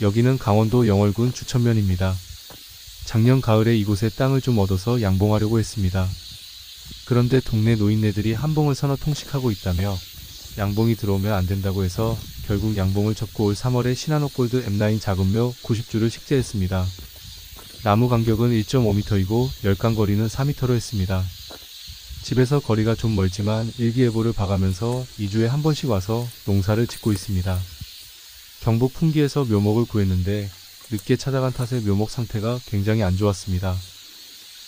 여기는 강원도 영월군 주천면입니다. 작년 가을에 이곳에 땅을 좀 얻어서 양봉하려고 했습니다. 그런데 동네 노인네들이 한봉을 서너 통씩 하고 있다며 양봉이 들어오면 안 된다고 해서 결국 양봉을 접고 올 3월에 시나노골드 M9 작은 묘 90주를 식재했습니다. 나무 간격은 1.5m이고 열간 거리는 4m로 했습니다. 집에서 거리가 좀 멀지만 일기예보를 봐가면서 2주에 한 번씩 와서 농사를 짓고 있습니다. 경북 풍기에서 묘목을 구했는데 늦게 찾아간 탓에 묘목 상태가 굉장히 안 좋았습니다.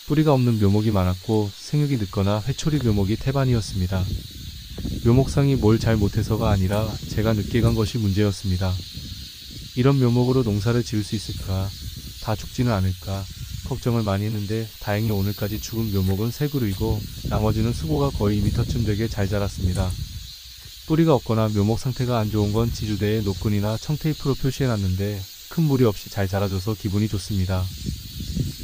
뿌리가 없는 묘목이 많았고 생육이 늦거나 회초리 묘목이 태반이었습니다. 묘목상이 뭘 잘 못해서가 아니라 제가 늦게 간 것이 문제였습니다. 이런 묘목으로 농사를 지을 수 있을까? 다 죽지는 않을까? 걱정을 많이 했는데 다행히 오늘까지 죽은 묘목은 3그루이고 나머지는 수고가 거의 2m쯤 되게 잘 자랐습니다. 뿌리가 없거나 묘목 상태가 안 좋은 건 지주대에 노끈이나 청테이프로 표시해놨는데 큰 무리 없이 잘 자라줘서 기분이 좋습니다.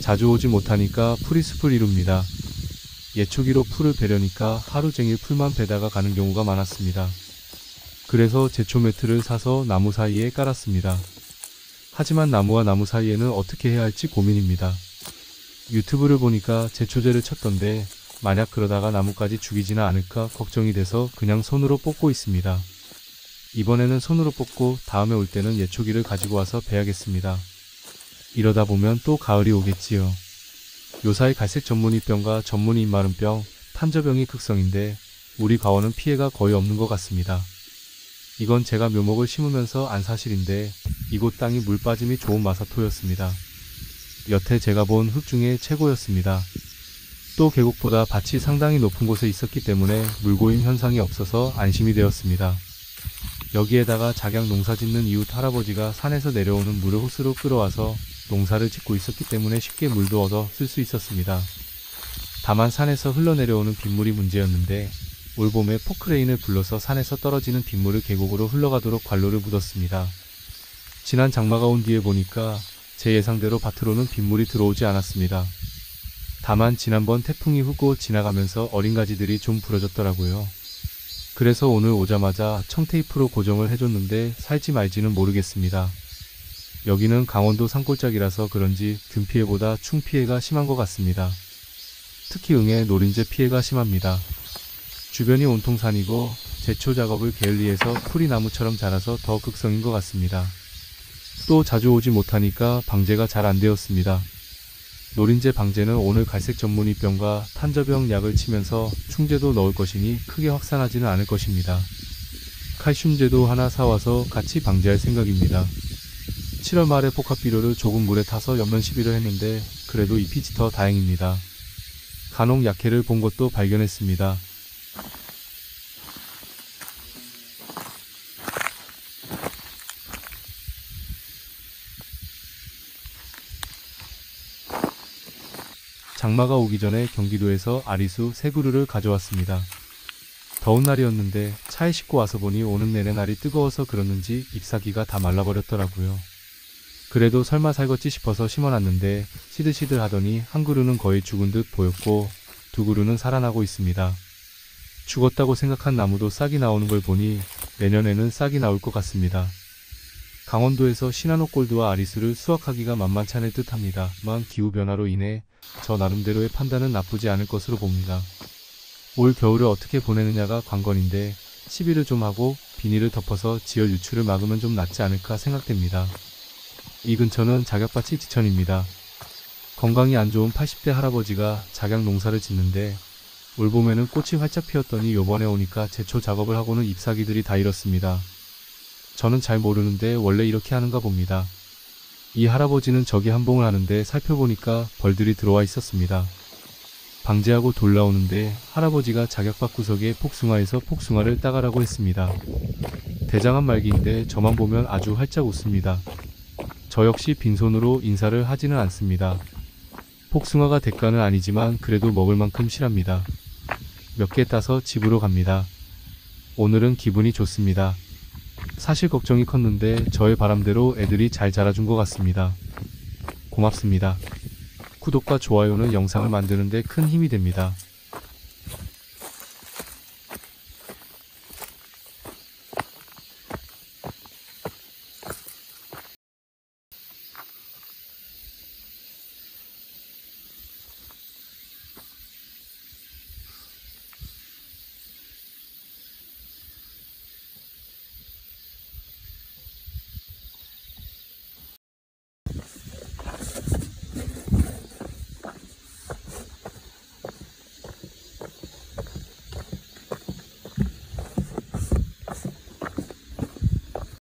자주 오지 못하니까 풀이 숲을 이룹니다. 예초기로 풀을 베려니까 하루 종일 풀만 베다가 가는 경우가 많았습니다. 그래서 제초 매트를 사서 나무 사이에 깔았습니다. 하지만 나무와 나무 사이에는 어떻게 해야 할지 고민입니다. 유튜브를 보니까 제초제를 쳤던데 만약 그러다가 나무까지 죽이지는 않을까 걱정이 돼서 그냥 손으로 뽑고 있습니다. 이번에는 손으로 뽑고 다음에 올 때는 예초기를 가지고 와서 베야겠습니다. 이러다 보면 또 가을이 오겠지요. 요사이 갈색 전무늬병과 전무늬 입마름병, 탄저병이 극성인데 우리 가원은 피해가 거의 없는 것 같습니다. 이건 제가 묘목을 심으면서 안 사실인데 이곳 땅이 물 빠짐이 좋은 마사토였습니다. 여태 제가 본 흙 중에 최고였습니다. 또 계곡보다 밭이 상당히 높은 곳에 있었기 때문에 물고임 현상이 없어서 안심이 되었습니다. 여기에다가 작약 농사 짓는 이웃 할아버지가 산에서 내려오는 물을 호스로 끌어와서 농사를 짓고 있었기 때문에 쉽게 물도 얻어 쓸 수 있었습니다. 다만 산에서 흘러내려오는 빗물이 문제였는데 올봄에 포크레인을 불러서 산에서 떨어지는 빗물을 계곡으로 흘러가도록 관로를 묻었습니다. 지난 장마가 온 뒤에 보니까 제 예상대로 밭으로는 빗물이 들어오지 않았습니다. 다만 지난번 태풍이 훑고 지나가면서 어린 가지들이 좀 부러졌더라고요. 그래서 오늘 오자마자 청테이프로 고정을 해줬는데 살지 말지는 모르겠습니다. 여기는 강원도 산골짜기라서 그런지 균 피해보다 충 피해가 심한 것 같습니다. 특히 응애 노린재 피해가 심합니다. 주변이 온통 산이고 제초 작업을 게을리해서 풀이 나무처럼 자라서 더 극성인 것 같습니다. 또 자주 오지 못하니까 방제가 잘 안 되었습니다. 노린재 방제는 오늘 갈색 전무늬병과 탄저병 약을 치면서 충제도 넣을 것이니 크게 확산하지는 않을 것입니다. 칼슘제도 하나 사와서 같이 방제할 생각입니다. 7월 말에 복합비료를 조금 물에 타서 옆면 시비를 했는데 그래도 잎이 짙어 다행입니다. 간혹 약해를 본 것도 발견했습니다. 장마가 오기 전에 경기도에서 아리수 3그루를 가져왔습니다. 더운 날이었는데 차에 싣고 와서 보니 오는 내내 날이 뜨거워서 그렇는지 잎사귀가 다 말라버렸더라고요. 그래도 설마 살겄지 싶어서 심어놨는데 시들시들 하더니 한 그루는 거의 죽은 듯 보였고 2그루는 살아나고 있습니다. 죽었다고 생각한 나무도 싹이 나오는 걸 보니 내년에는 싹이 나올 것 같습니다. 강원도에서 시나노골드와 아리수를 수확하기가 만만치 않을 듯 합니다만 기후변화로 인해 저 나름대로의 판단은 나쁘지 않을 것으로 봅니다. 올 겨울을 어떻게 보내느냐가 관건인데 시비를 좀 하고 비닐을 덮어서 지열 유출을 막으면 좀 낫지 않을까 생각됩니다. 이 근처는 작약밭이 지천입니다. 건강이 안 좋은 80대 할아버지가 작약 농사를 짓는데 올봄에는 꽃이 활짝 피었더니 요번에 오니까 제초 작업을 하고는 잎사귀들이 다 잃었습니다. 저는 잘 모르는데 원래 이렇게 하는가 봅니다. 이 할아버지는 저기 한봉을 하는데 살펴보니까 벌들이 들어와 있었습니다. 방제하고 돌아오는데 할아버지가 작약밭 구석에 복숭아에서 복숭아를 따가라고 했습니다. 대장한 말기인데 저만 보면 아주 활짝 웃습니다. 저 역시 빈손으로 인사를 하지는 않습니다. 복숭아가 대가는 아니지만 그래도 먹을 만큼 실합니다. 몇 개 따서 집으로 갑니다. 오늘은 기분이 좋습니다. 사실 걱정이 컸는데 저의 바람대로 애들이 잘 자라준 것 같습니다. 고맙습니다. 구독과 좋아요는 영상을 만드는 데 큰 힘이 됩니다.